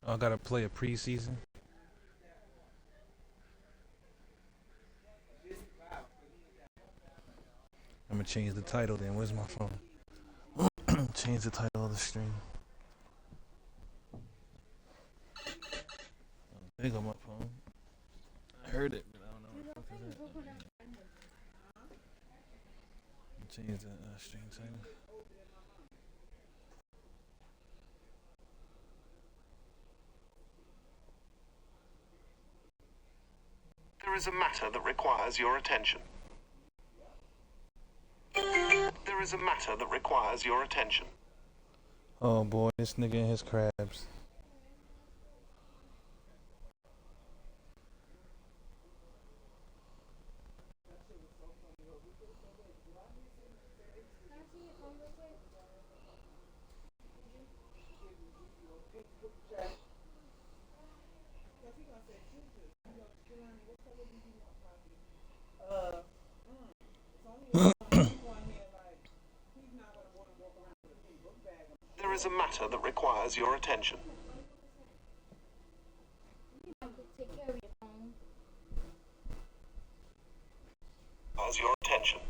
I gotta play a preseason. I'm gonna change the title then. Where's my phone? Change the title of the stream. There go my phone. I heard it, but I don't know what the fuck is that. Change the stream title. There is a matter that requires your attention. There is a matter that requires your attention. Oh boy, this nigga and his crabs. There is a matter that requires your attention. Requires your attention.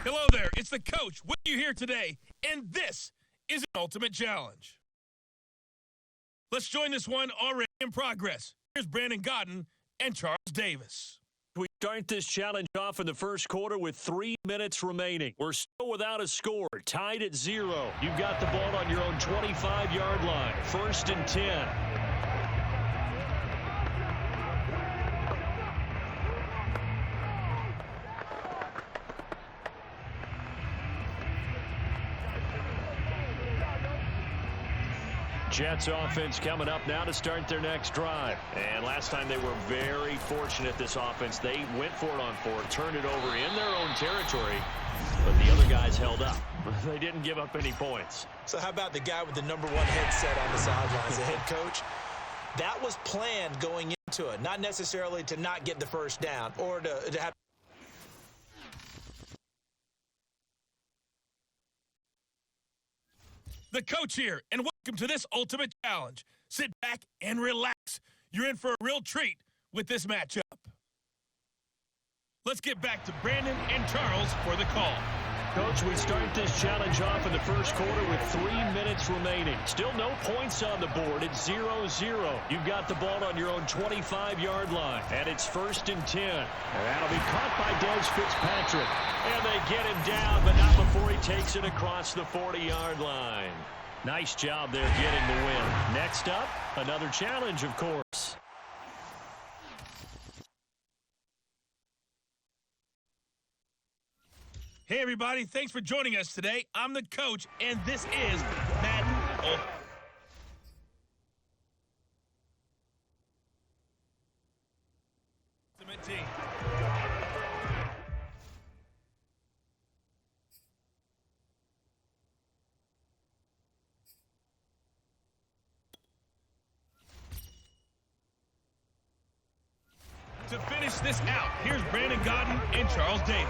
Hello there, it's the coach with you here today, and this is an ultimate challenge. Let's join this one already in progress. Here's Brandon Godden and Charles Davis. We start this challenge off in the first quarter with 3 minutes remaining. We're still without a score, tied at 0. You've got the ball on your own 25-yard line, 1st and 10. Jets offense coming up now to start their next drive. And last time they were very fortunate, this offense. They went for it on 4, turned it over in their own territory, but the other guys held up. They didn't give up any points. So how about the guy with the #1 headset on the sidelines, the head coach? That was planned going into it, not necessarily to not get the first down or to have. The coach here, and welcome to this ultimate challenge. Sit back and relax. You're in for a real treat with this matchup. Let's get back to Brandon and Charles for the call. Coach, we start this challenge off in the first quarter with 3 minutes remaining. Still no points on the board. It's 0-0. You've got the ball on your own 25-yard line, and it's 1st and 10. And that'll be caught by Des Fitzpatrick. And they get him down, but not before he takes it across the 40-yard line. Nice job there getting the win. Next up, another challenge, of course. Hey, everybody. Thanks for joining us today. I'm the coach, and this is Madden Ultimate Team. To finish this out, here's Brandon Godden and Charles Davis.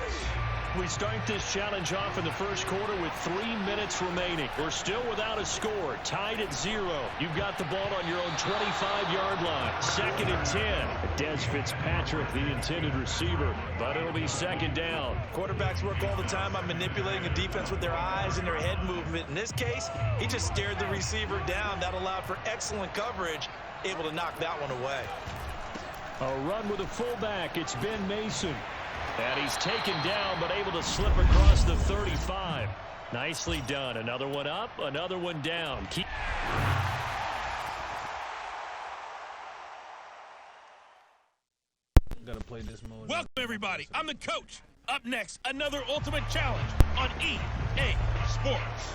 We start this challenge off in the first quarter with 3 minutes remaining. We're still without a score, tied at 0. You've got the ball on your own 25-yard line. 2nd and 10. Des Fitzpatrick, the intended receiver, but it'll be 2nd down. Quarterbacks work all the time on manipulating the defense with their eyes and their head movement. In this case, he just stared the receiver down. That allowed for excellent coverage, able to knock that one away. A run with a fullback. It's Ben Mason. And he's taken down, but able to slip across the 35. Nicely done. Another one up, another one down. Gotta play this mode. Welcome, everybody. I'm the coach. Up next, another Ultimate Challenge on EA Sports.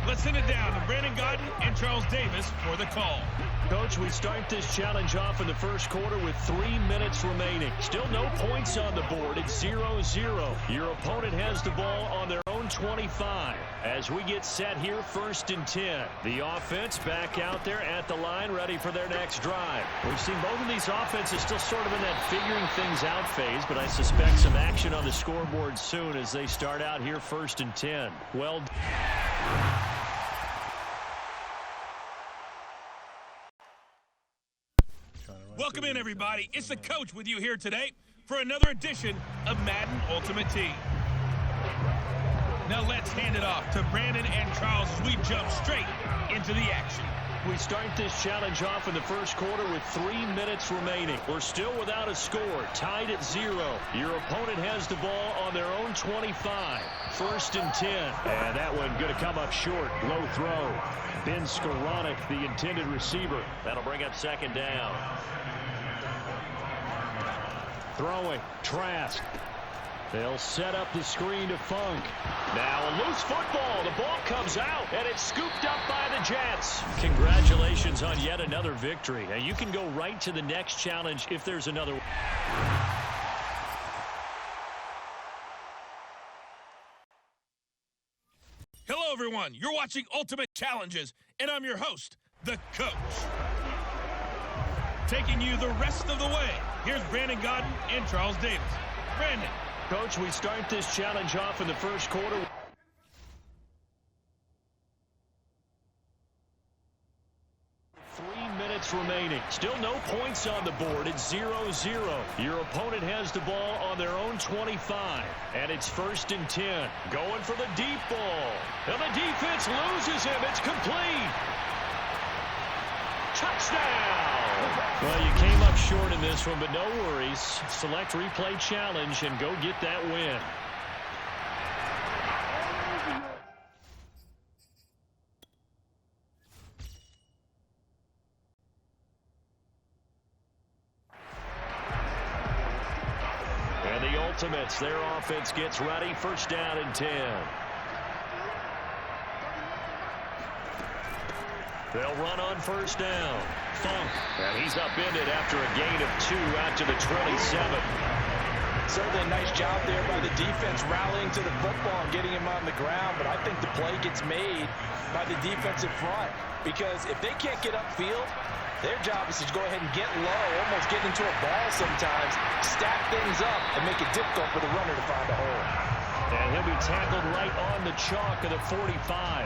Let's send it down to Brandon Godden and Charles Davis for the call. Coach, we start this challenge off in the first quarter with 3 minutes remaining. Still no points on the board. It's 0-0. Your opponent has the ball on their own 25. As we get set here, 1st and 10. The offense back out there at the line, ready for their next drive. We've seen both of these offenses still sort of in that figuring things out phase, but I suspect some action on the scoreboard soon as they start out here 1st and 10. Well done. Welcome in, everybody. It's the coach with you here today for another edition of Madden Ultimate Team. Now let's hand it off to Brandon and Charles as we jump straight into the action. We start this challenge off in the first quarter with 3 minutes remaining. We're still without a score, tied at 0. Your opponent has the ball on their own 25. 1st and 10. And that one going to come up short. Low throw. Ben Skoranek, the intended receiver. That'll bring up 2nd down. Throwing. Trask. They'll set up the screen to Funk. Now a loose football. The ball comes out, and it's scooped up by the Jets. Congratulations on yet another victory. Now you can go right to the next challenge if there's another. Hello, everyone. You're watching Ultimate Challenges, and I'm your host, the coach. Taking you the rest of the way, here's Brandon Godden and Charles Davis. Brandon. Coach, we start this challenge off in the first quarter. 3 minutes remaining. Still no points on the board. It's 0-0. Your opponent has the ball on their own 25. And it's 1st and 10. Going for the deep ball. And the defense loses him. It's complete. Touchdown! Well, you came up short in this one, but no worries. Select replay challenge and go get that win. And the Ultimates, their offense gets ready. 1st down and 10. They'll run on 1st down. Funk. And he's upended after a gain of 2 out to the 27. Certainly a nice job there by the defense rallying to the football and getting him on the ground, but I think the play gets made by the defensive front because if they can't get upfield, their job is to go ahead and get low, almost get into a ball sometimes, stack things up, and make it difficult for the runner to find a hole. And he'll be tackled right on the chalk of the 45.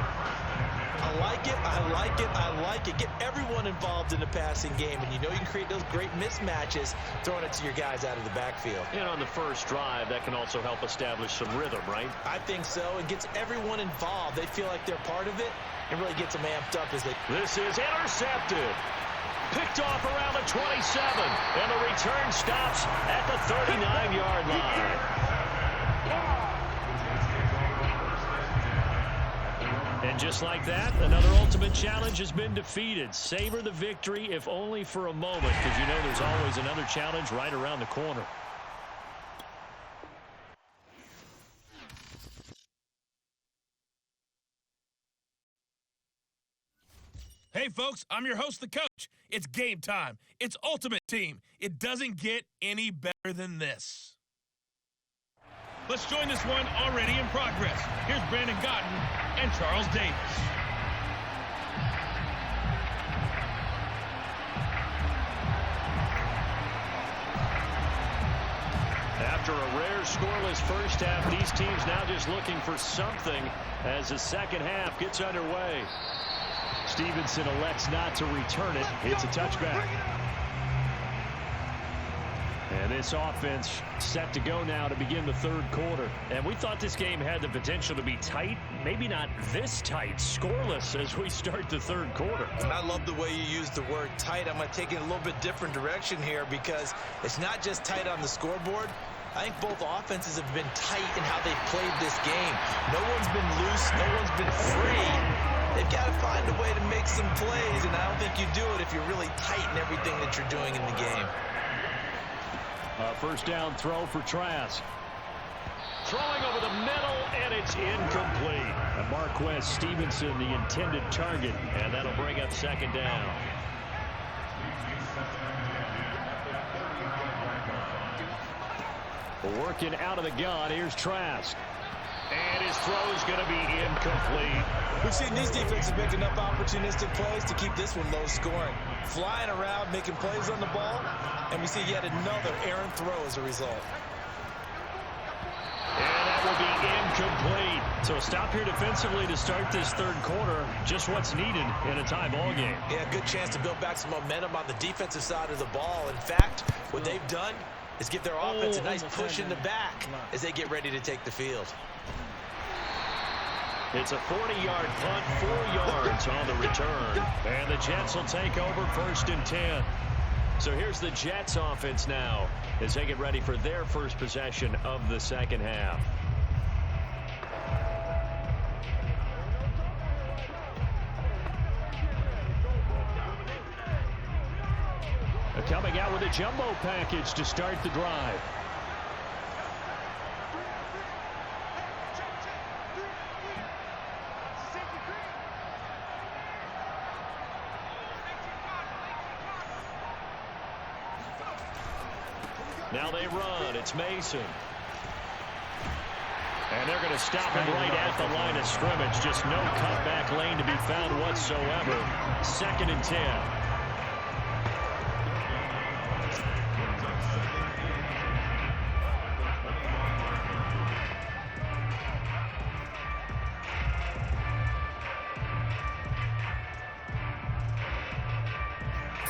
I like it, I like it, I like it. Get everyone involved in the passing game, and you know you can create those great mismatches throwing it to your guys out of the backfield. And on the first drive, that can also help establish some rhythm, right? I think so. It gets everyone involved. They feel like they're part of it and really gets them amped up as they... This is intercepted. Picked off around the 27, and the return stops at the 39-yard line. And just like that, another Ultimate Challenge has been defeated. Savor the victory, if only for a moment, because you know there's always another challenge right around the corner. Hey, folks, I'm your host, the coach. It's game time. It's Ultimate Team. It doesn't get any better than this. Let's join this one already in progress. Here's Brandon Godden and Charles Davis. After a rare scoreless first half, these teams now just looking for something as the second half gets underway. Stevenson elects not to return it. It's a touchback. And this offense set to go now to begin the third quarter. And we thought this game had the potential to be tight. Maybe not this tight, scoreless as we start the third quarter. And I love the way you use the word tight. I'm going to take it a little bit different direction here because it's not just tight on the scoreboard. I think both offenses have been tight in how they've played this game. No one's been loose. No one's been free. They've got to find a way to make some plays, and I don't think you do it if you're really tight in everything that you're doing in the game. First down throw for Trask. Throwing over the middle, and it's incomplete. And Marquez Stevenson, the intended target, and that'll bring up second down. Working out of the gun, here's Trask. And his throw is going to be incomplete. We've seen these defenses make enough opportunistic plays to keep this one low scoring. Flying around, making plays on the ball, and we see yet another errant throw as a result. And that will be incomplete. So a stop here defensively to start this third quarter. Just what's needed in a tie ball game. Yeah, good chance to build back some momentum on the defensive side of the ball. In fact, what they've done is give their offense a nice push in the back as they get ready to take the field. It's a 40-yard punt, 4 yards on the return. And the Jets will take over first and 10. So here's the Jets offense now as they get ready for their first possession of the second half. Coming out with a jumbo package to start the drive. Now they run. It's Mason. And they're going to stop him right at the line of scrimmage. Just no cutback lane to be found whatsoever. Second and 10.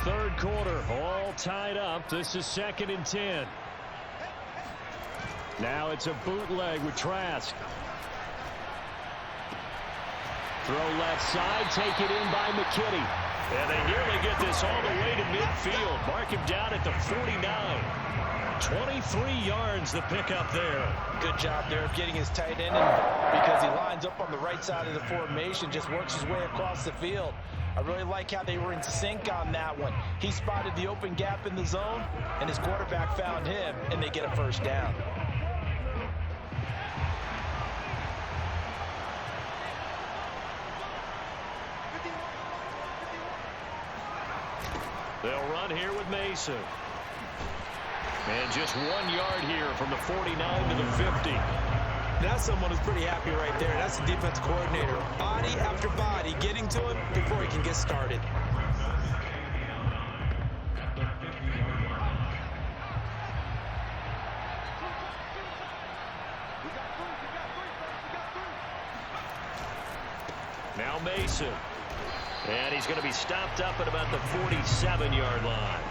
Third quarter, all tied up. This is second and 10. Now it's a bootleg with Trask. Throw left side, take it in by McKinney. And they nearly get this all the way to midfield. Mark him down at the 49. 23 yards the pickup there. Good job there of getting his tight end in because he lines up on the right side of the formation, just works his way across the field. I really like how they were in sync on that one. He spotted the open gap in the zone, and his quarterback found him, and they get a first down. They'll run here with Mason. And just 1 yard here from the 49 to the 50. That's someone who's pretty happy right there. That's the defensive coordinator. Body after body getting to him before he can get started. Now Mason. And he's going to be stopped up at about the 47-yard line.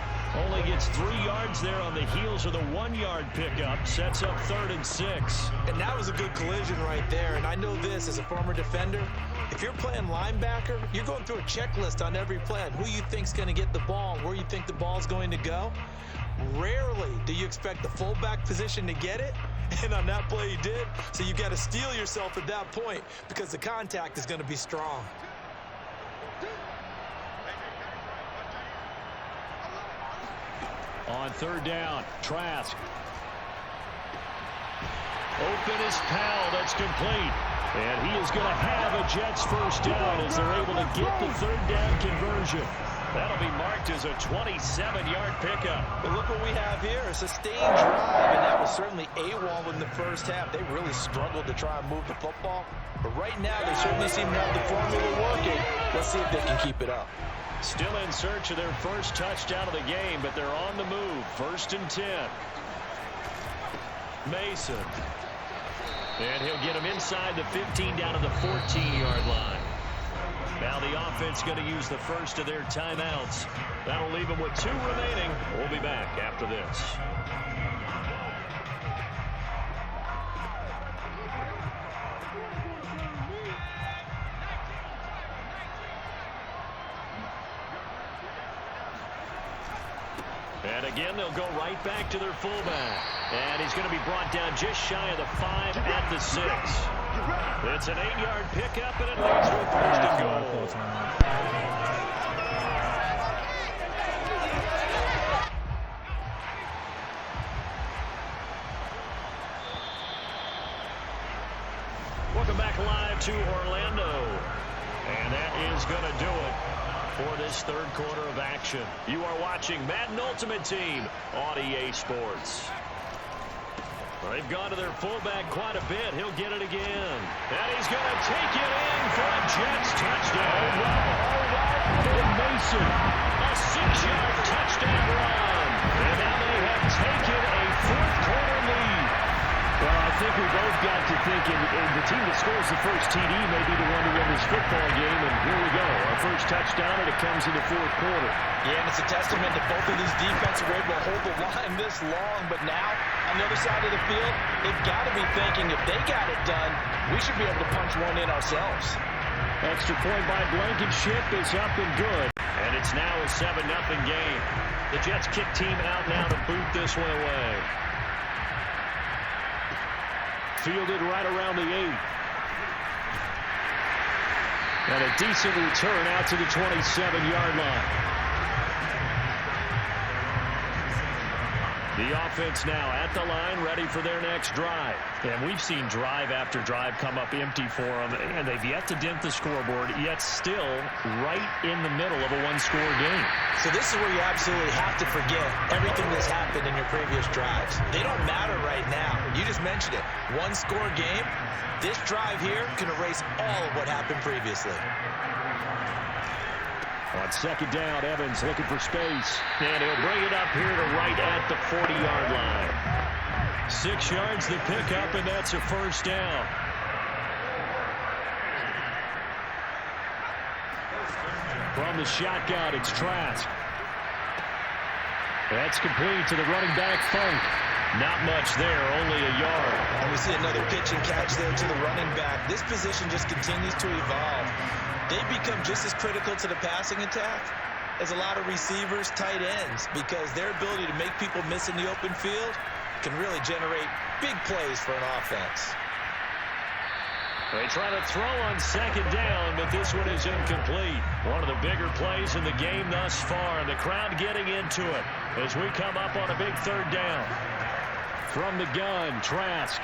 Only gets 3 yards there on the heels of the 1 yard pickup. Sets up 3rd and 6. And that was a good collision right there. And I know this as a former defender. If you're playing linebacker, you're going through a checklist on every play on who you think's going to get the ball, where you think the ball's going to go. Rarely do you expect the fullback position to get it. And on that play he did. So you've got to steel yourself at that point because the contact is going to be strong. On third down, Trask. Open is Powell. That's complete. And he is going to have a Jets first down as they're able to get the third down conversion. That'll be marked as a 27-yard pickup. But look what we have here, a sustained drive, and that was certainly AWOL in the first half. They really struggled to try and move the football. But right now, they certainly seem to have the formula working. Let's see if they can keep it up. Still in search of their first touchdown of the game, but they're on the move. 1st and 10. Mason. And he'll get him inside the 15 down to the 14-yard line. Now the offense going to use the first of their timeouts. That'll leave them with 2 remaining. We'll be back after this. And again, they'll go right back to their fullback. And he's going to be brought down just shy of the 5 at the 6. It's an 8-yard pickup, and it leads to a first and goal. Welcome back live to Orlando. And that is going to do it for this third quarter of action. You are watching Madden Ultimate Team on EA Sports. They've gone to their fullback quite a bit. He'll get it again. And he's going to take it in for a Jets touchdown. And Mason, a 6-yard touchdown run. And now they have taken a fourth quarter lead. Well, I think we both got to thinking the team that scores the first TD may be the one to win this football game. And here we go. Our first touchdown, and it comes in the fourth quarter. Yeah, and it's a testament that both of these defenses were able to hold the line this long. But now, on the other side of the field, they've got to be thinking if they got it done, we should be able to punch one in ourselves. Extra point by Blankenship is up and good. And it's now a 7-0 game. The Jets kick team out now to boot this one away. Fielded right around the 8. And a decent return out to the 27-yard line. The offense now at the line, ready for their next drive. And we've seen drive after drive come up empty for them, and they've yet to dent the scoreboard, yet still right in the middle of a one-score game. So this is where you absolutely have to forget everything that's happened in your previous drives. They don't matter right now. You just mentioned it. One-score game. This drive here can erase all of what happened previously. On second down, Evans looking for space. And he'll bring it up here to right at the 40-yard line. 6 yards the pickup, and that's a first down. From the shotgun, it's Trask. That's complete to the running back, Funk. Not much there, only a yard. And we see another pitch and catch there to the running back. This position just continues to evolve. They become just as critical to the passing attack as a lot of receivers, tight ends, because their ability to make people miss in the open field can really generate big plays for an offense. They try to throw on second down, but this one is incomplete. One of the bigger plays in the game thus far, and the crowd getting into it as we come up on a big third down. From the gun, Trask.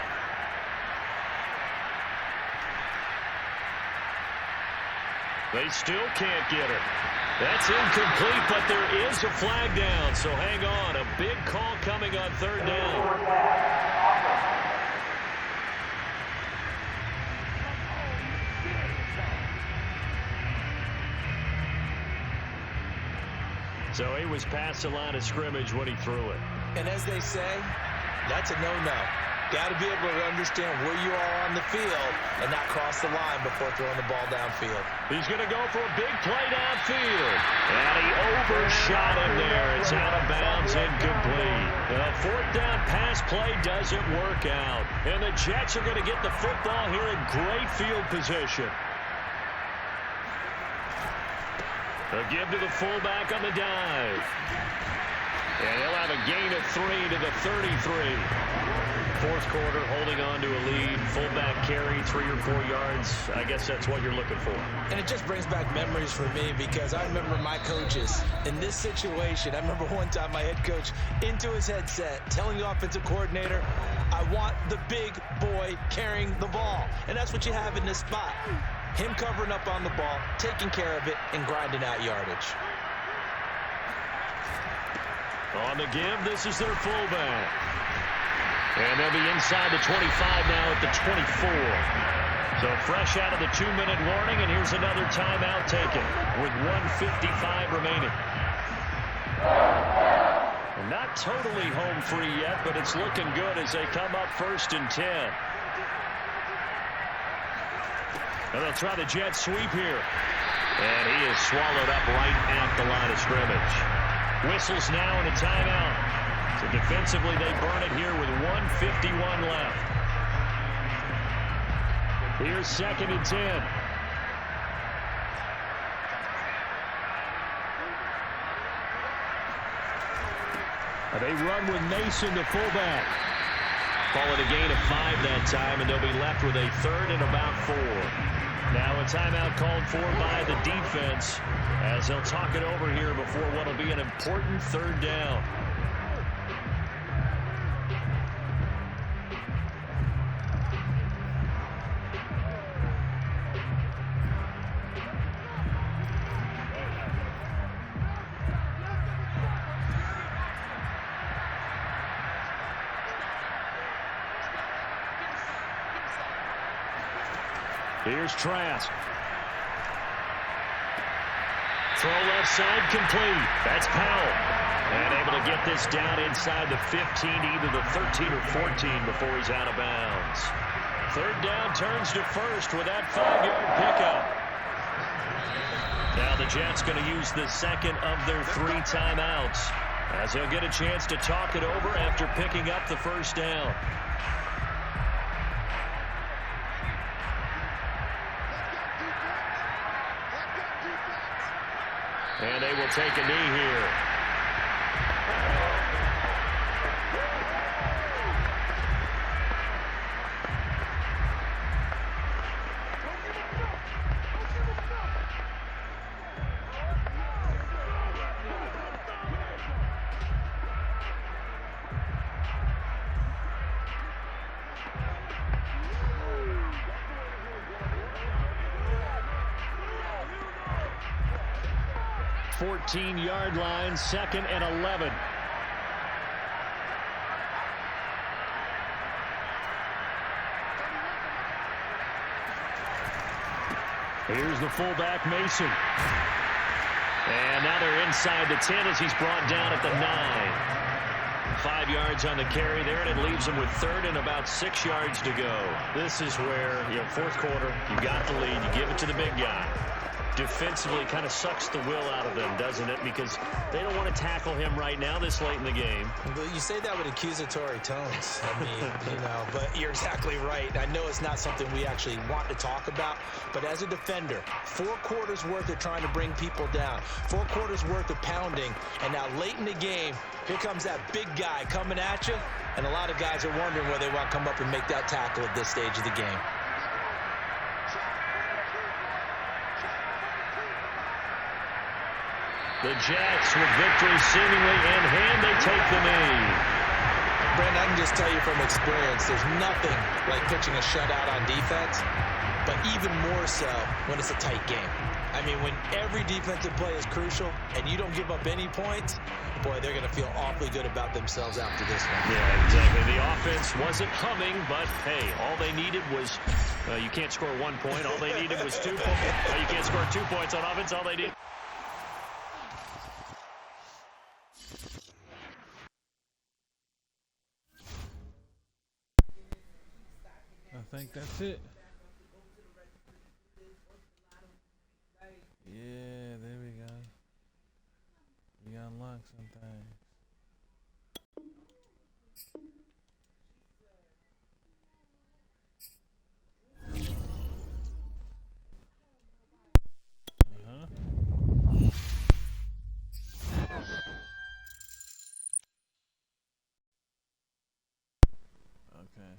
They still can't get it. That's incomplete, but there is a flag down, so hang on. A big call coming on third down. So he was past the line of scrimmage when he threw it. And as they say, that's a no-no. Got to be able to understand where you are on the field and not cross the line before throwing the ball downfield. He's going to go for a big play downfield. And he overshot him there. It's out of bounds, incomplete. The fourth down pass play doesn't work out. And the Jets are going to get the football here in great field position. A give to the fullback on the dive. And he'll have a gain of 3 to the 33. Fourth quarter, holding on to a lead. Fullback carry, 3 or 4 yards. I guess that's what you're looking for. And it just brings back memories for me because I remember my coaches in this situation. I remember one time my head coach into his headset telling the offensive coordinator, I want the big boy carrying the ball. And that's what you have in this spot. Him covering up on the ball, taking care of it, and grinding out yardage. On the give, this is their fullback. And they'll be inside the 25 now at the 24. So fresh out of the 2-minute warning, and here's another timeout taken with 1:55 remaining. And Not totally home free yet, but it's looking good as they come up 1st and 10. And they'll try the jet sweep here. And he is swallowed up right at the line of scrimmage. Whistles now and a timeout. So defensively, they burn it here with 1:51 left. Here's 2nd and 10. They run with Mason, the fullback. Call it a gain of 5 that time, and they'll be left with a 3rd and about 4. Now a timeout called for by the defense as they'll talk it over here before what will be an important 3rd down. Here's Trask. Throw left side complete. That's Powell. And able to get this down inside the 15, either the 13 or 14 before he's out of bounds. 3rd down turns to 1st with that 5-yard pickup. Now the Jets going to use the 2nd of their 3 timeouts as they'll get a chance to talk it over after picking up the 1st down. And they will take a knee here. Yard line, 2nd and 11. Here's the fullback, Mason. And now they're inside the 10 as he's brought down at the 9. 5 yards on the carry there, and it leaves them with 3rd and about 6 yards to go. This is where, 4th quarter, you got the lead, you give it to the big guy. Defensively kind of sucks the will out of them, doesn't it? Because they don't want to tackle him right now this late in the game. But you say that with accusatory tones. I mean, but you're exactly right. I know it's not something we actually want to talk about, but as a defender, 4 quarters worth of trying to bring people down, 4 quarters worth of pounding, and now late in the game, here comes that big guy coming at you, and a lot of guys are wondering whether they want to come up and make that tackle at this stage of the game. The Jets with victory seemingly in hand, they take the knee. Brandon, I can just tell you from experience, there's nothing like pitching a shutout on defense, but even more so when it's a tight game. I mean, when every defensive play is crucial and you don't give up any points, boy, they're going to feel awfully good about themselves after this one. Yeah, exactly. The offense wasn't humming, but, hey, all they needed was, you can't score 1 point. All they needed was 2 points. You can't score 2 points on offense. All they need. I think that's it. Yeah, there we go. We unlocked some things. Okay.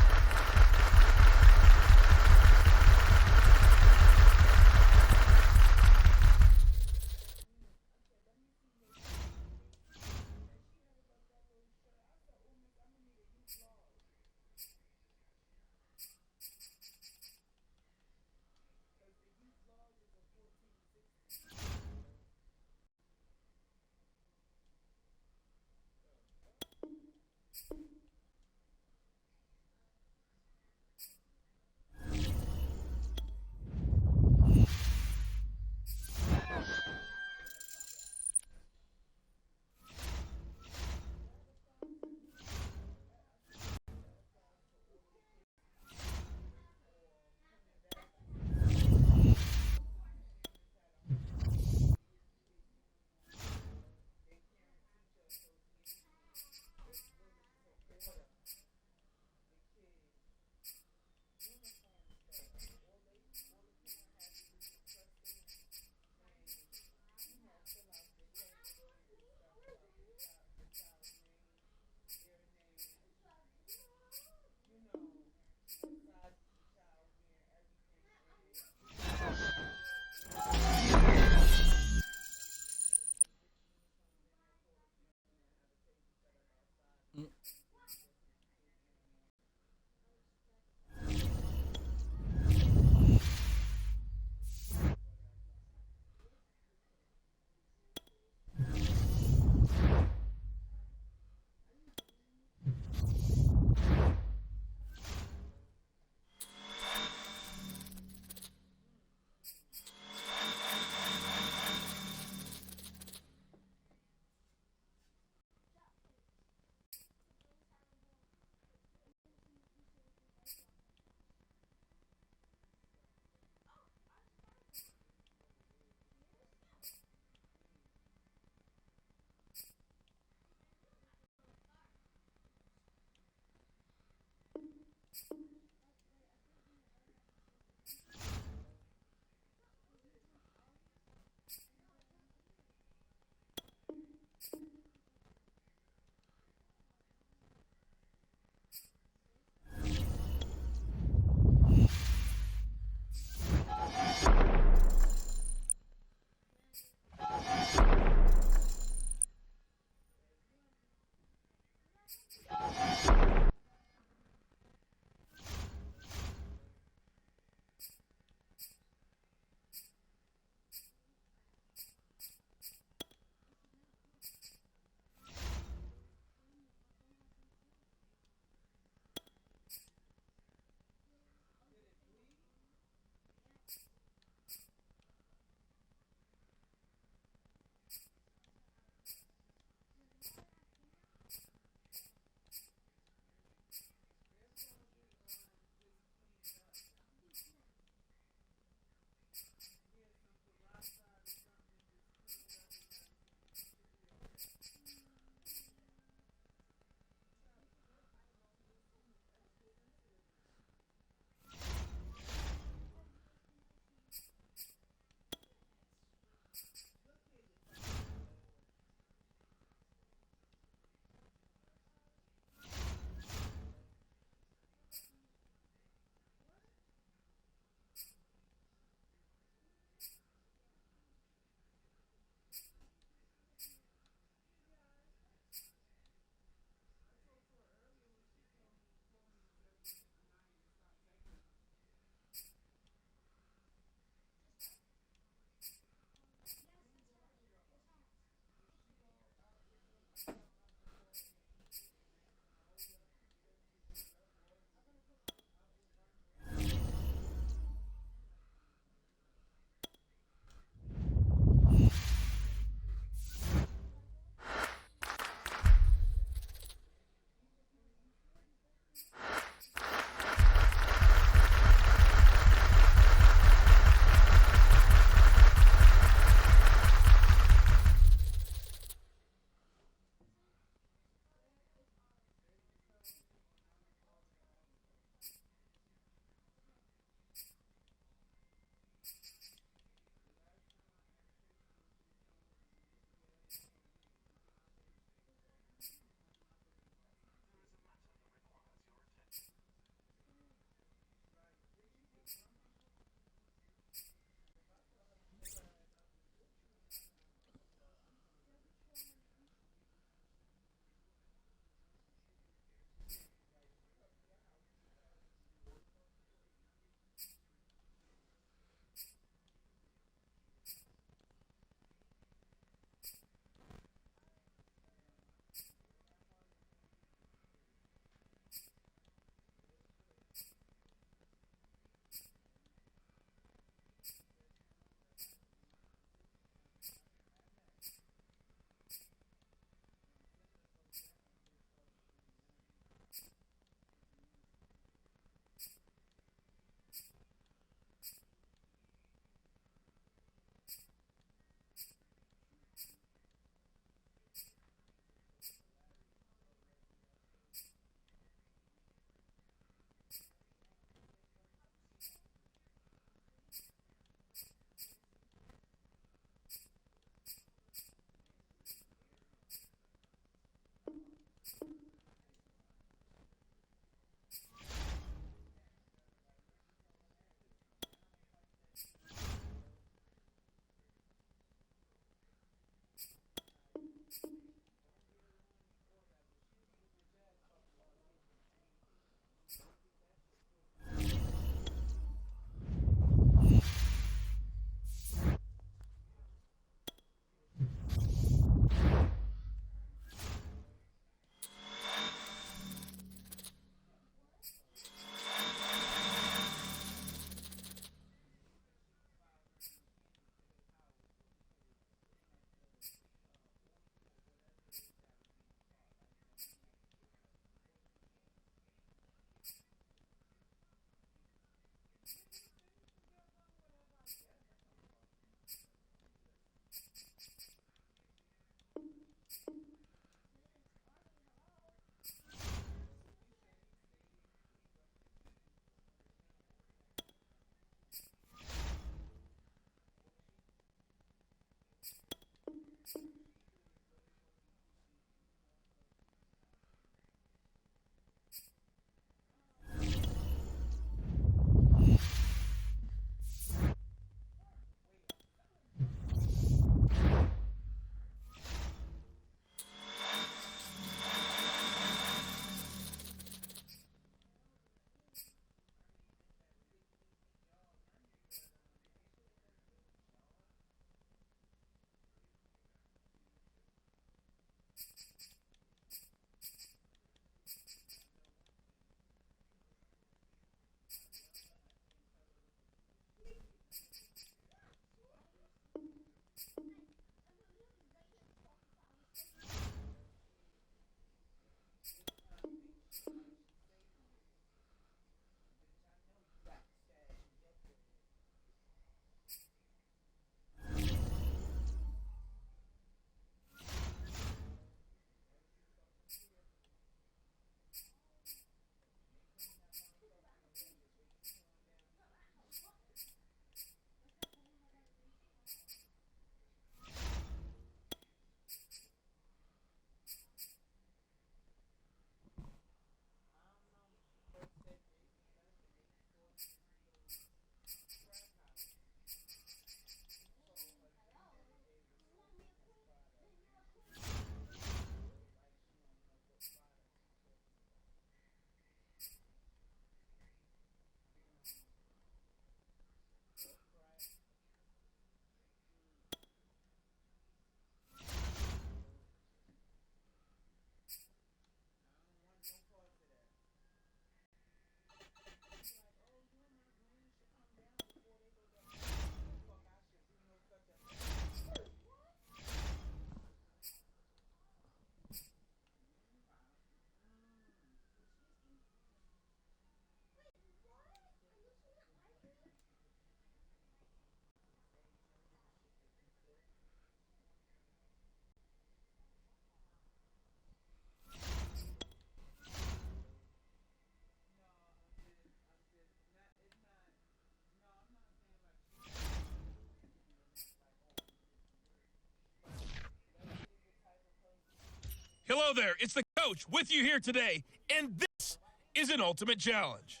Hello there, it's the coach with you here today, and this is an ultimate challenge.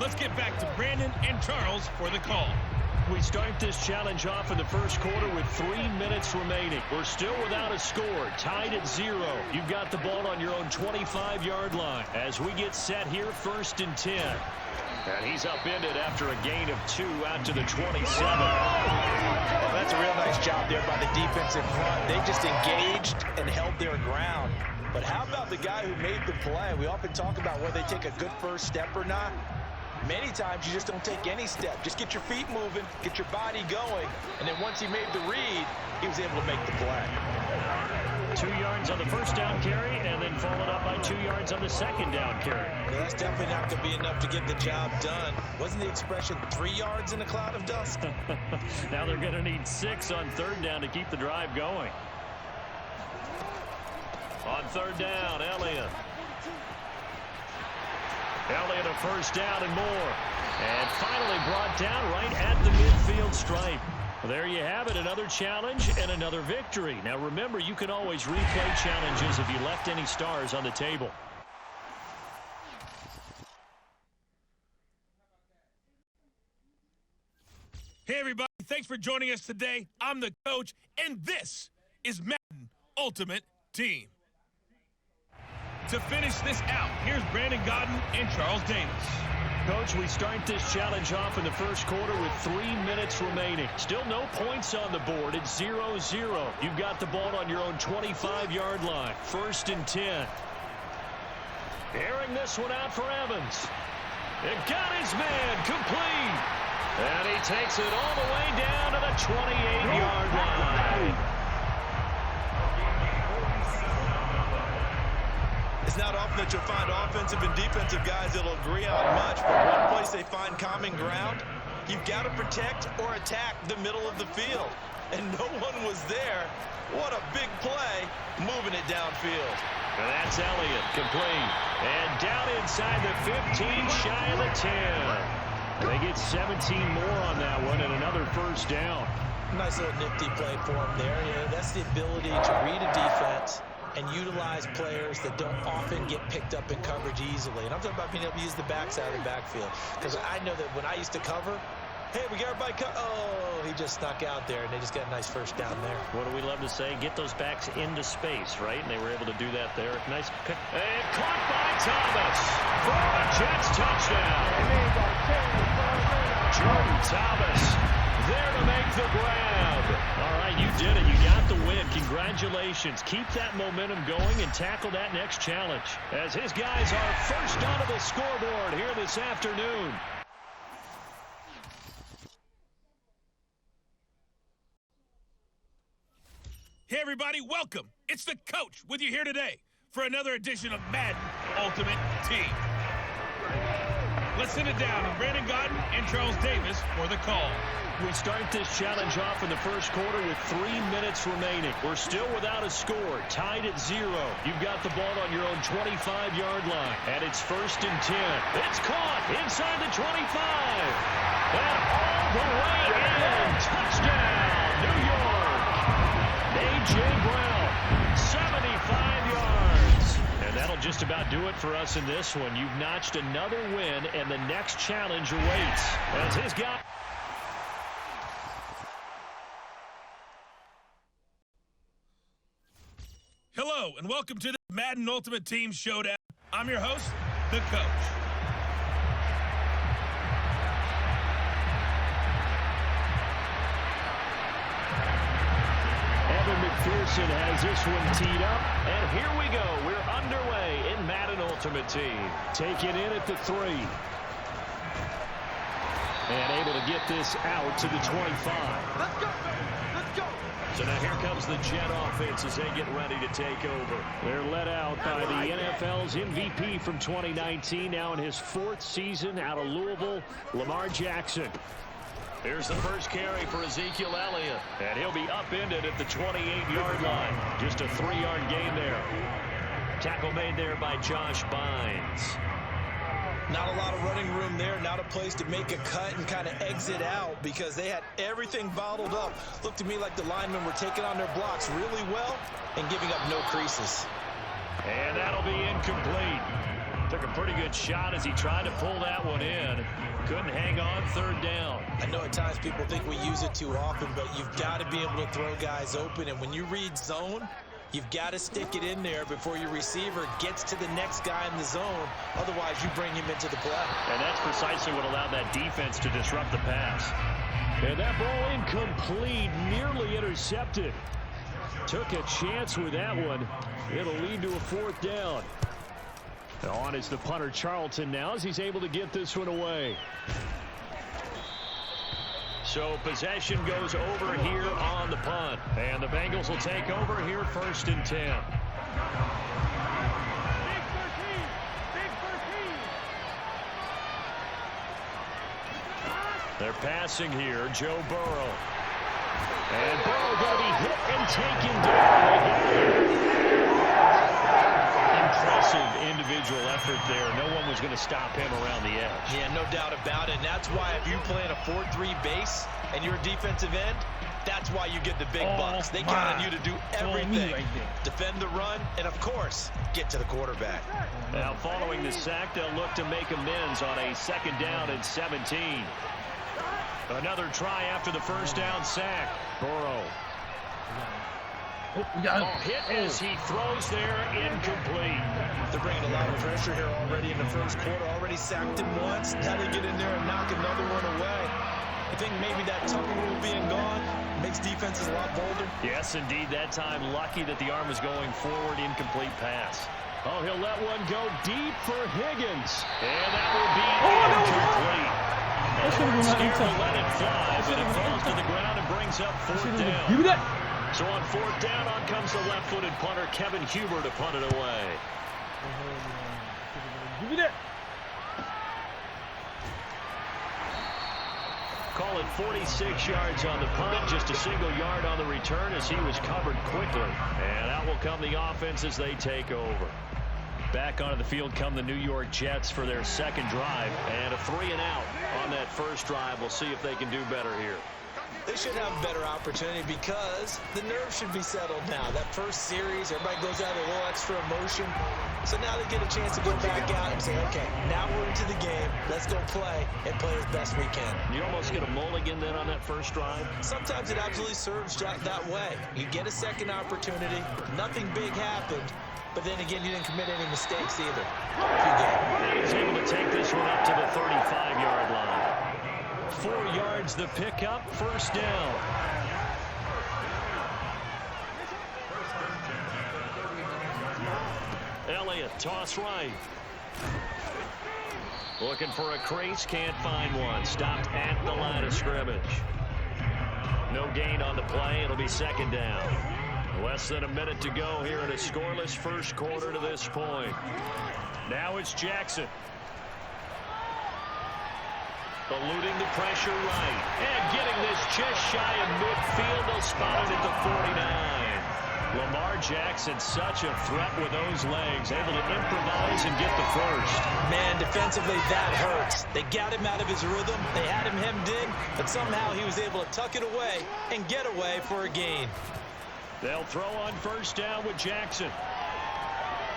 Let's get back to Brandon and Charles for the call. We start this challenge off in the first quarter with 3 minutes remaining. We're still without a score, tied at 0. You've got the ball on your own 25-yard line. As we get set here, 1st and 10. And he's upended after a gain of 2 out to the 27. Well, that's a real nice job there by the defensive front. They just engaged and held their ground. But how about the guy who made the play? We often talk about whether they take a good first step or not. Many times you just don't take any step. Just get your feet moving, get your body going, and then once he made the read, he was able to make the play. 2 yards on the first down carry, and then followed up by 2 yards on the second down carry. Yeah, that's definitely not going to be enough to get the job done. Wasn't the expression 3 yards in a cloud of dust? Now they're going to need 6 on 3rd down to keep the drive going. On 3rd down, Elliott. Elliott a first down and more. And finally brought down right at the midfield stripe. Well, there you have it, another challenge and another victory. Now remember, you can always replay challenges if you left any stars on the table. Hey everybody, thanks for joining us today. I'm the coach, and this is Madden Ultimate Team. To finish this out, here's Brandon Godden and Charles Davis. Coach, we start this challenge off in the first quarter with 3 minutes remaining. Still no points on the board. It's 0-0. You've got the ball on your own 25-yard line. 1st and 10. Airing this one out for Evans. It got his man complete. And he takes it all the way down to the 28-yard line. It's not often that you'll find offensive and defensive guys that'll agree on much, but one place they find common ground, you've got to protect or attack the middle of the field. And no one was there. What a big play, moving it downfield. And that's Elliott, complete. And down inside the 15, shy of the 10. And they get 17 more on that one and another first down. Nice little nifty play for him there. Yeah, that's the ability to read a defense and utilize players that don't often get picked up in coverage easily. And I'm talking about being able to use the backside of the backfield. Because I know that when I used to cover, hey, we got everybody oh, he just snuck out there, and they just got a nice first down there. What do we love to say? Get those backs into space, right? And they were able to do that there. Nice pick. And caught by Thomas for a Jets touchdown. Jordan Thomas there to make the grab. All right, you did it. You got the win. Congratulations. Keep that momentum going and tackle that next challenge. As his guys are first onto the scoreboard here this afternoon. Hey everybody, welcome. It's the coach with you here today for another edition of Madden Ultimate Team. Let's send it down to Brandon Godden and Charles Davis for the call. We start this challenge off in the first quarter with 3 minutes remaining. We're still without a score, tied at 0. You've got the ball on your own 25-yard line, and it's 1st and 10. It's caught inside the 25. And all the way in. Touchdown, New York. A.J. Brown, 75 yards. And that'll just about do it for us in this one. You've notched another win, and the next challenge awaits. As his guy... Hello, and welcome to the Madden Ultimate Team Showdown. I'm your host, the coach. Evan McPherson has this one teed up, and here we go. We're underway in Madden Ultimate Team. Taken in at the 3. And able to get this out to the 25. Let's go! Let's go! So now here comes the Jet offense as they get ready to take over. They're led out by the NFL's MVP from 2019, now in his 4th season out of Louisville, Lamar Jackson. Here's the first carry for Ezekiel Elliott, and he'll be upended at the 28-yard line. Just a 3-yard gain there. Tackle made there by Josh Bynes. Not a lot of running room there, not a place to make a cut and kind of exit out because they had everything bottled up. Looked to me like the linemen were taking on their blocks really well and giving up no creases. And that'll be incomplete. Took a pretty good shot as he tried to pull that one in. Couldn't hang on third down. I know at times people think we use it too often, but you've got to be able to throw guys open. And when you read zone, you've got to stick it in there before your receiver gets to the next guy in the zone. Otherwise, you bring him into the play. And that's precisely what allowed that defense to disrupt the pass. And that ball incomplete, nearly intercepted. Took a chance with that one. It'll lead to a fourth down. On is the punter Charlton now as he's able to get this one away. So possession goes over here on the punt. And the Bengals will take over here 1st and 10. They're passing here, Joe Burrow. And Burrow going to be hit and taken down. Impressive individual effort there. No one was going to stop him around the edge. Yeah, no doubt about it. And that's why if you play in a 4-3 base and you're a defensive end, that's why you get the big bucks. They count on you to do everything. Defend the run, and of course, get to the quarterback. Now following the sack, they'll look to make amends on a 2nd down and 17. Another try after the 1st down sack. Burrow. Hit as he throws there, incomplete. They're bringing a lot of pressure here already in the 1st quarter. Already sacked him once. Now they get in there and knock another one away. I think maybe that tunnel rule being gone makes defenses a lot bolder. Yes, indeed. That time, lucky that the arm was going forward. Incomplete pass. Oh, he'll let one go deep for Higgins. And that will be incomplete. Scared to let it fly, but it falls to the ground and brings up 4th down. So on 4th down, on comes the left-footed punter, Kevin Huber, to punt it away. Call it 46 yards on the punt, just a single yard on the return as he was covered quickly. And out will come the offense as they take over. Back onto the field come the New York Jets for their 2nd drive. And a 3-and-out on that 1st drive. We'll see if they can do better here. They should have a better opportunity because the nerves should be settled now. That 1st series, everybody goes out with a little extra emotion. So now they get a chance to go back out and say, okay, now we're into the game. Let's go play and play as best we can. You almost get a mulligan then on that 1st drive? Sometimes it absolutely serves that way. You get a 2nd opportunity. Nothing big happened. But then again, you didn't commit any mistakes either. He's able to take this one up to the 35-yard line. 4 yards the pickup, 1st down. Elliott, toss right. Looking for a crease, can't find one. Stopped at the line of scrimmage. No gain on the play, it'll be 2nd down. Less than a minute to go here in a scoreless 1st quarter to this point. Now it's Jackson. Eluding the pressure right. And getting this just shy of midfield. They'll spot it at the 49. Lamar Jackson, such a threat with those legs. Able to improvise and get the 1st. Man, defensively, that hurts. They got him out of his rhythm. They had him hemmed in. But somehow he was able to tuck it away and get away for a gain. They'll throw on 1st down with Jackson.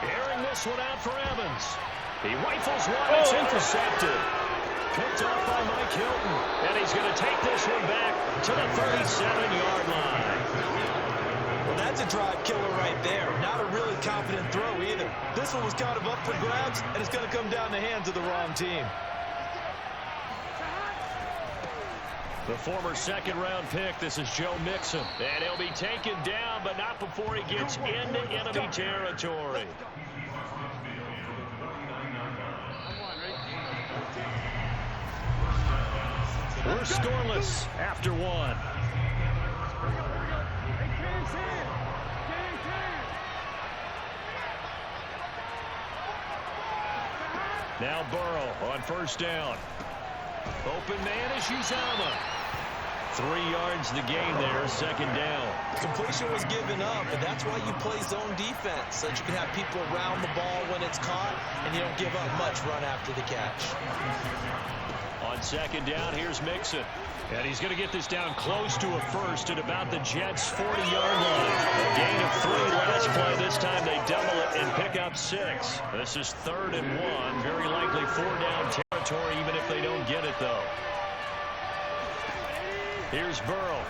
Airing this one out for Evans. He rifles one. It's intercepted. Picked off by Mike Hilton. And he's going to take this one back to the 37-yard line. Well, that's a drive killer right there. Not a really confident throw either. This one was kind of up for grabs, and it's going to come down the hands of the wrong team. The former 2nd-round pick, this is Joe Mixon. And he'll be taken down, but not before he gets into enemy territory. We're scoreless after 1. Now Burrow on 1st down. Open man is Uzomah. 3 yards the gain there, second down. Completion was given up, but that's why you play zone defense, so that you can have people around the ball when it's caught, and you don't give up much run after the catch. On second down, here's Mixon. And he's going to get this down close to a first at about the Jets' 40-yard line. A gain of 3 last play. This time they double it and pick up 6. This is 3rd and 1. Very likely 4-down territory, even if they don't get it, though. Here's Burrow.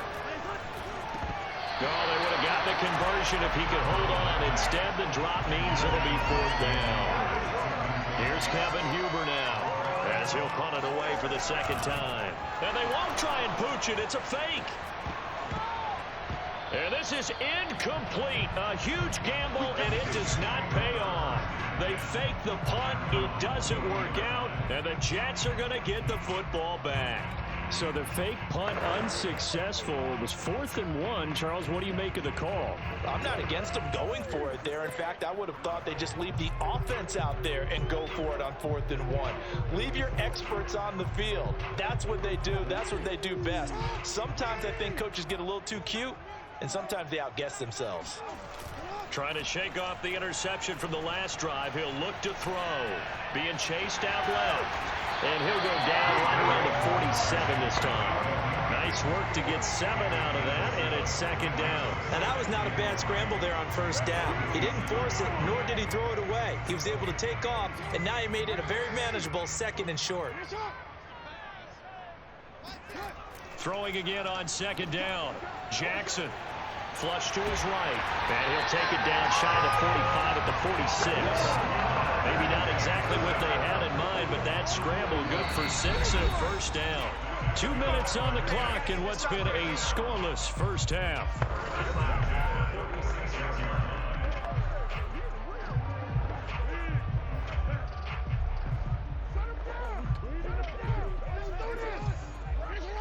Oh, they would have got the conversion if he could hold on. Instead, the drop means it'll be 4th down. Here's Kevin Huber now, as he'll punt it away for the second time. And they won't try and pooch it. It's a fake. And this is incomplete. A huge gamble, and it does not pay off. They fake the punt. It doesn't work out, and the Jets are going to get the football back. So the fake punt unsuccessful. It was 4th and 1. Charles, what do you make of the call? I'm not against them going for it there. In fact, I would have thought they'd just leave the offense out there and go for it on 4th and 1. Leave your experts on the field. That's what they do. That's what they do best. Sometimes I think coaches get a little too cute, and sometimes they outguess themselves. Trying to shake off the interception from the last drive. He'll look to throw. Being chased out left. And he'll go down right around the 47 this time. Nice work to get 7 out of that, and it's second down. And that was not a bad scramble there on 1st down. He didn't force it, nor did he throw it away. He was able to take off, and now he made it a very manageable 2nd and short. Throwing again on 2nd down. Jackson. Flush to his right. And he'll take it down shy of the 45 at the 46. Maybe not exactly what they had in mind, but that scramble good for 6 and a 1st down. 2 minutes on the clock in what's been a scoreless first half.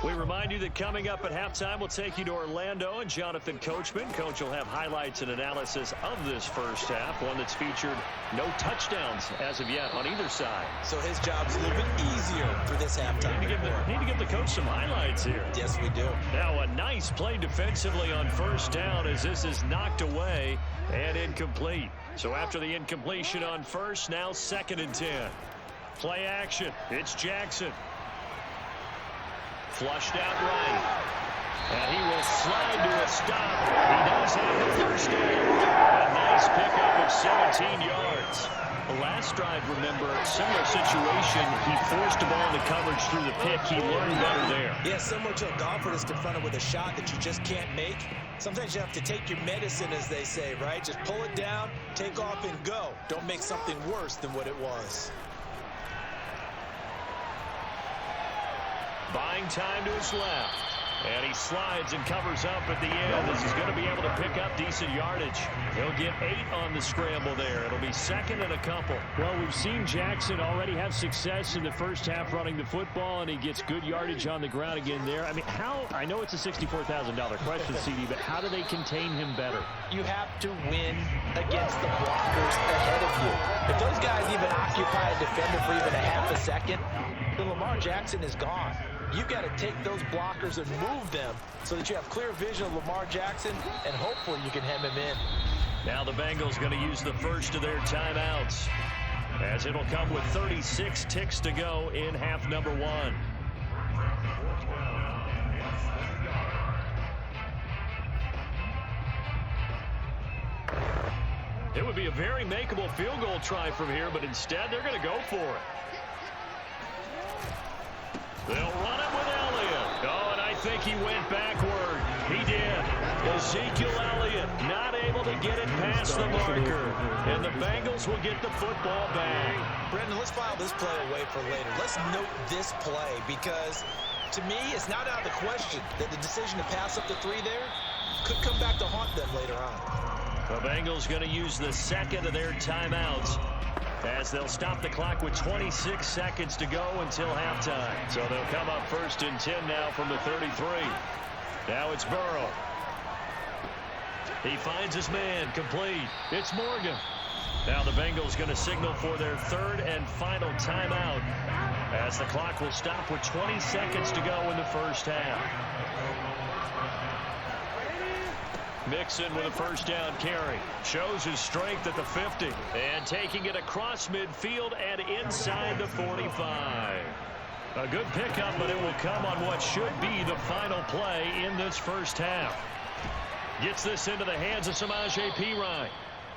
We remind you that coming up at halftime, we'll take you to Orlando and Jonathan Coachman. Coach will have highlights and analysis of this first half, one that's featured no touchdowns as of yet on either side. So his job's a little bit easier for this halftime. Need to give the coach some highlights here. Yes, we do. Now a nice play defensively on 1st down as this is knocked away and incomplete. So after the incompletion on 1st, now 2nd and 10. Play action. It's Jackson. Flushed out right. And he will slide to a stop. He does have the 1st down. A nice pickup of 17 yards. The last drive, remember, similar situation. He forced the ball into coverage through the pick. He learned better there. Yeah, similar to a golfer that's confronted with a shot that you just can't make. Sometimes you have to take your medicine, as they say, right? Just pull it down, take off, and go. Don't make something worse than what it was. Buying time to his left. And he slides and covers up at the end as he's going to be able to pick up decent yardage. He'll get 8 on the scramble there. It'll be 2nd and a couple. Well, we've seen Jackson already have success in the first half running the football, and he gets good yardage on the ground again there. I mean, I know it's a $64,000 question, CD, but how do they contain him better? You have to win against the blockers ahead of you. If those guys even occupy a defender for even a half a second, then Lamar Jackson is gone. You've got to take those blockers and move them so that you have clear vision of Lamar Jackson, and hopefully you can hem him in. Now the Bengals going to use the first of their timeouts, as it'll come with 36 ticks to go in half number 1. It would be a very makeable field goal try from here, but instead they're going to go for it. They'll run it with Elliott. Oh, and I think he went backward. He did. Ezekiel Elliott not able to get it past the marker. And the Bengals will get the football back. Brendan, let's file this play away for later. Let's note this play because, to me, it's not out of the question that the decision to pass up the 3 there could come back to haunt them later on. The Bengals going to use the 2nd of their timeouts, as they'll stop the clock with 26 seconds to go until halftime. So they'll come up 1st and 10 now from the 33. Now it's Burrow. He finds his man, complete. It's Morgan. Now the Bengals going to signal for their 3rd and final timeout. As the clock will stop with 20 seconds to go in the first half. Mixon with a first down carry. Shows his strength at the 50. And taking it across midfield and inside the 45. A good pickup, but it will come on what should be the final play in this first half. Gets this into the hands of Samaje Perine.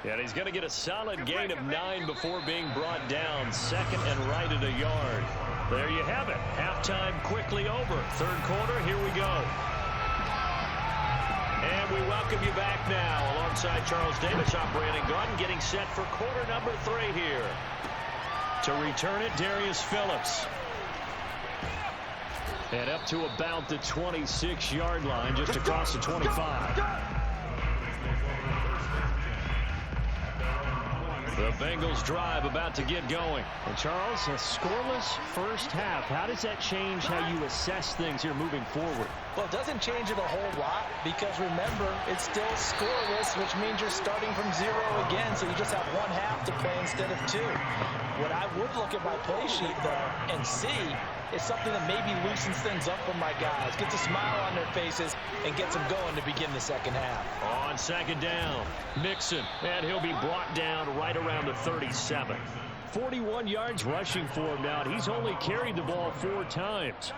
And he's going to get a solid gain of 9 before being brought down. Second and right at a yard. There you have it. Halftime quickly over. Third quarter, here we go. And we welcome you back now alongside Charles Davis. I'm Brandon Gaudin getting set for quarter number 3 here. To return it, Darius Phillips. And up to about the 26-yard line, just across the 25. The Bengals drive about to get going. And Charles, a scoreless first half. How does that change how you assess things here moving forward? Well, it doesn't change it a whole lot because, remember, it's still scoreless, which means you're starting from 0 again, so you just have one half to play instead of 2. What I would look at my play sheet, though, and see is something that maybe loosens things up for my guys, gets a smile on their faces, and gets them going to begin the second half. On second down, Mixon, and he'll be brought down right around the 37. 41 yards rushing for him now, and he's only carried the ball 4 times.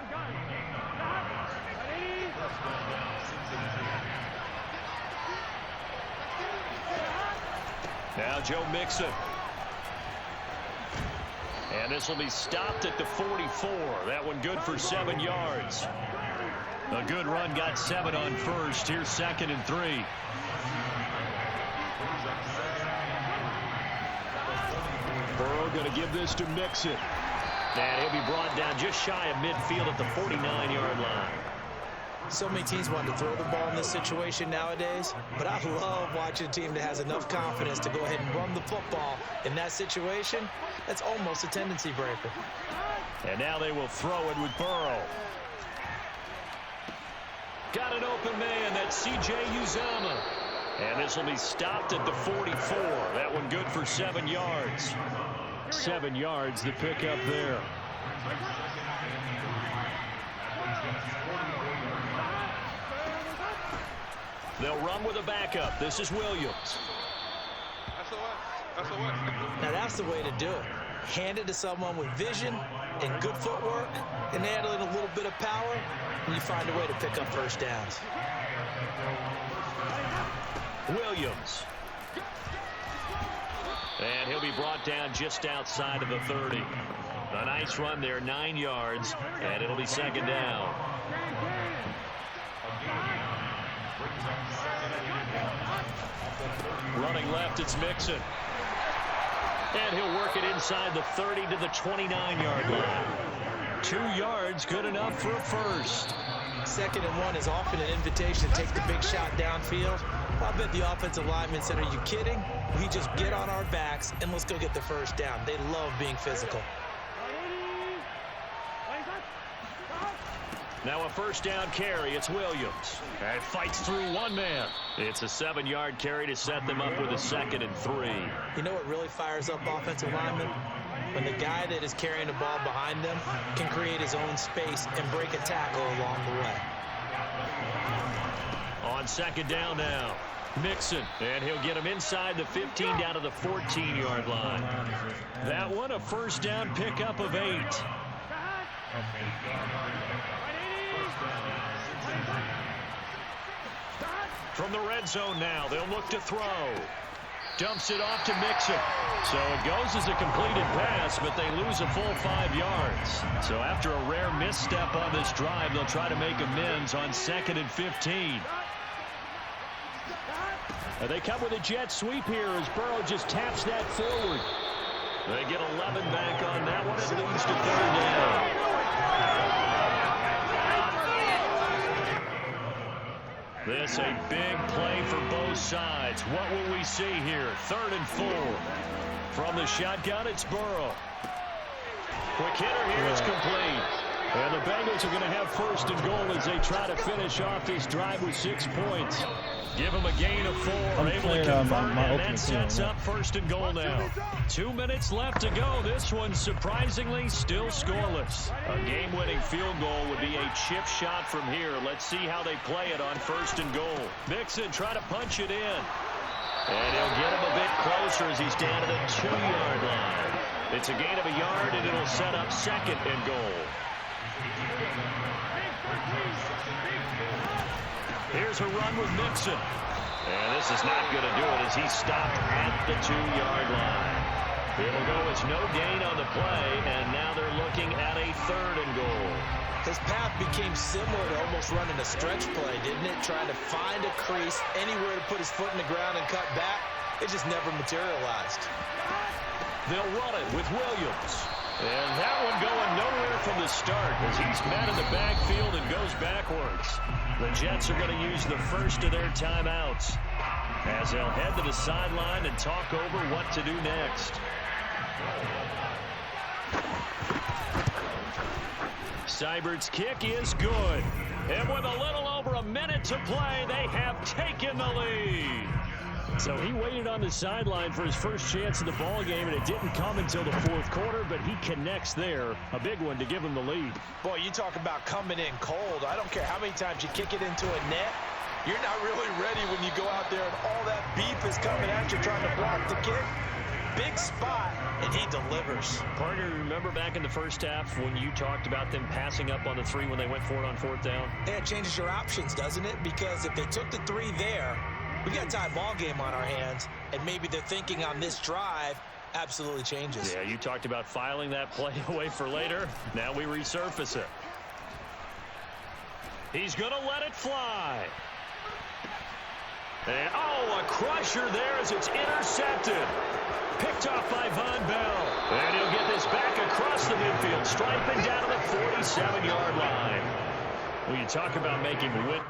Now Joe Mixon. And this will be stopped at the 44. That one good for 7 yards. A good run, got 7 on first. Here's second and 3. Burrow going to give this to Mixon. And he'll be brought down just shy of midfield at the 49-yard line. So many teams want to throw the ball in this situation nowadays, but I love watching a team that has enough confidence to go ahead and run the football in that situation. That's almost a tendency breaker. And now they will throw it with Burrow. Got an open man. That's C.J. Uzomah. And this will be stopped at the 44. That one good for 7 yards. 7 yards, the pickup there. They'll run with a backup. This is Williams. Now that's the way to do it. Hand it to someone with vision and good footwork and handling a little bit of power, and you find a way to pick up first downs. Williams. And he'll be brought down just outside of the 30. A nice run there, 9 yards, and it'll be second down. Running left, it's Mixon. And he'll work it inside the 30 to the 29-yard line. 2 yards, good enough for a first. Second and 1 is often an invitation to take the big shot downfield. Well, I bet the offensive linemen said, are you kidding? We just get on our backs and let's go get the first down. They love being physical. Now a first down carry, it's Williams. And fights through one man. It's a 7-yard carry to set them up with a second and 3. You know what really fires up offensive linemen? When the guy that is carrying the ball behind them can create his own space and break a tackle along the way. On second down now, Mixon. And he'll get him inside the 15 down to the 14-yard line. That one a first down pickup of 8. From the red zone now, they'll look to throw. Dumps it off to Mixon. So it goes as a completed pass, but they lose a full 5 yards. So after a rare misstep on this drive, they'll try to make amends on second and 15. And they come with a jet sweep here as Burrow just taps that forward. They get 11 back on that one. It leads to third down. This a big play for both sides. What will we see here? 3rd and 4. From the shotgun, it's Burrow. Quick hitter here, it's complete. And the Bengals are going to have first and goal as they try to finish off this drive with 6 points. Give them a gain of 4. I'm Able playing, to convert, my and that ultimate sets team, up first and goal now. 2 minutes left to go. This one surprisingly still scoreless. A game-winning field goal would be a chip shot from here. Let's see how they play it on first and goal. Mixon try to punch it in. And he'll get him a bit closer as he's down to the 2-yard line. It's a gain of a yard, and it'll set up second and goal. Here's a run with Mixon. And this is not going to do it as he's stopped at the 2-yard line. It'll go as no gain on the play, and now they're looking at a third and goal. His path became similar to almost running a stretch play, didn't it? Trying to find a crease, anywhere to put his foot in the ground and cut back. It just never materialized. They'll run it with Williams. And that one going nowhere from the start as he's met in the backfield and goes backwards. The Jets are going to use the first of their timeouts as they'll head to the sideline and talk over what to do next. Seibert's kick is good. And with a little over a minute to play, they have taken the lead. So he waited on the sideline for his first chance of the ball game, and it didn't come until the fourth quarter, but he connects there. A big one to give him the lead. Boy, you talk about coming in cold. I don't care how many times you kick it into a net. You're not really ready when you go out there and all that beef is coming at you trying to block the kick. Big spot, and he delivers. Partner, remember back in the first half when you talked about them passing up on the 3 when they went for it on 4th down? Yeah, it changes your options, doesn't it? Because if they took the 3 there, we've got a tie ball game on our hands, and maybe they're thinking on this drive absolutely changes. Yeah, you talked about filing that play away for later. Now we resurface it. He's going to let it fly. And, oh, a crusher there as it's intercepted. Picked off by Von Bell. And he'll get this back across the midfield, striping down to the 47-yard line. When you talk about making win